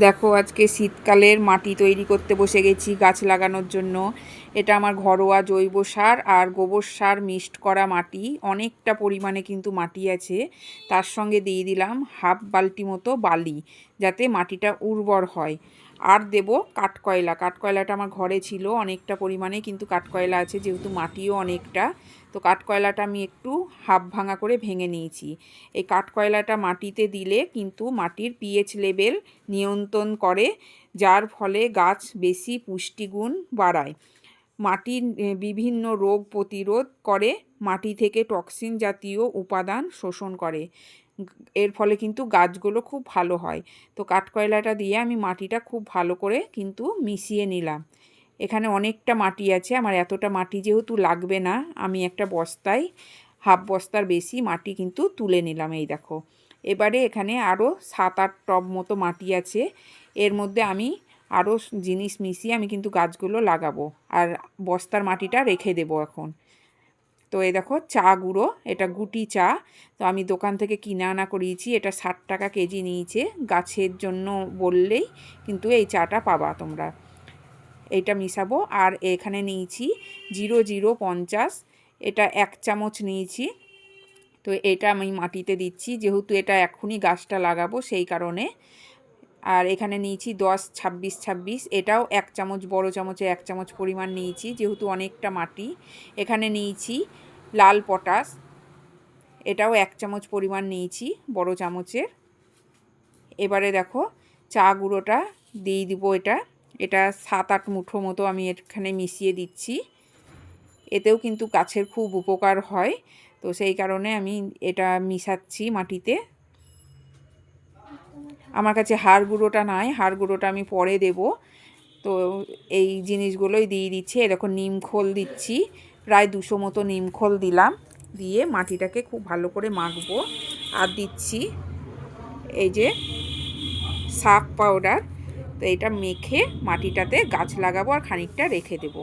দেখো আজকে শীতকালের মাটি তৈরি করতে বসে গেছি গাছ লাগানোর জন্য। এটা আমার ঘরোয়া জৈব সার আর গোবর সার মিক্সড করা মাটি, অনেকটা পরিমাণে কিন্তু মাটি আছে। তার সঙ্গে দিয়ে দিলাম হাফ বালতি মতো বালি, যাতে মাটিটা উর্বর হয়। আর দেব কাঠকয়লা। কাঠকয়লাটা আমার ঘরে ছিল অনেকটা পরিমাণে, কিন্তু কাঠকয়লা আছে যেহেতু মাটিও অনেকটা, তো কাঠকয়লাটা আমি একটু হাফ ভাঙা করে ভেঙে নিয়েছি। এই কাঠকয়লাটা মাটিতে দিলে কিন্তু মাটির পিএইচ লেভেল নিয়ন্ত্রণ করে, যার ফলে গাছ বেশি পুষ্টিগুণ বাড়ায়। মাটির বিভিন্ন রোগ প্রতিরোধ করে, মাটি থেকে টক্সিন জাতীয় উপাদান শোষণ করে। এর ফলে কিন্তু গাছগুলো খুব ভালো হয়। তো কাঠকয়লাটা দিয়ে আমি মাটিটা খুব ভালো করে কিন্তু মিশিয়ে নিলাম। এখানে অনেকটা মাটি আছে, আমার এতটা মাটি যেহেতু লাগবে না, আমি একটা বস্তায় হাফ বস্তার বেশি মাটি কিন্তু তুলে নিলাম। এই দেখো, এবারে এখানে আরও 7-8 টব মতো মাটি আছে। এর মধ্যে আমি আরও জিনিস মিশিয়ে আমি কিন্তু গাছগুলো লাগাবো, আর বস্তার মাটিটা রেখে দেবো এখন। তো এই দেখো চা গুঁড়ো, এটা গুটি চা। তো আমি দোকান থেকে কিনে আনা করিয়েছি, এটা 60 টাকা কেজি নিয়েছে। গাছের জন্য বললেই কিন্তু এই চাটা পাবা তোমরা। এইটা মিশাবো। আর এখানে নিয়েছি 0050, এটা 1 চামচ নিয়েছি। তো এটা আমি মাটিতে দিচ্ছি, যেহেতু এটা এখনই গাছটা লাগাবো সেই কারণে। আর এখানে নিয়েছি 10-26-26, এটাও 1 চামচ, বড় চামচে 1 চামচ পরিমাণ নিয়েছি, যেহেতু অনেকটা মাটি। এখানে নিয়েছি লাল পটাশ, এটাও 1 চামচ পরিমাণ নিয়েছি বড় চামচের। এবারে দেখো চা গুঁড়োটা দিয়ে দিব। এটা 7-8 মুঠো মতো আমি এখানে মিশিয়ে দিচ্ছি। এতেও কিন্তু গাছের খুব উপকার হয়, তো সেই কারণে আমি এটা মিশাচ্ছি মাটিতে। আমার কাছে হাড় গুঁড়োটা নাই, হাড় গুঁড়োটা আমি পরে দেব। তো এই জিনিসগুলোই দিয়ে দিচ্ছি। এরকম নিমখোল দিচ্ছি, প্রায় 200 মতো নিমখোল দিলাম। দিয়ে মাটিটাকে খুব ভালো করে মাখবো। আর দিচ্ছি এই যে শাক পাউডার। তো এটা মেখে মাটিটাতে গাছ লাগাবো আর খানিকটা রেখে দেবো।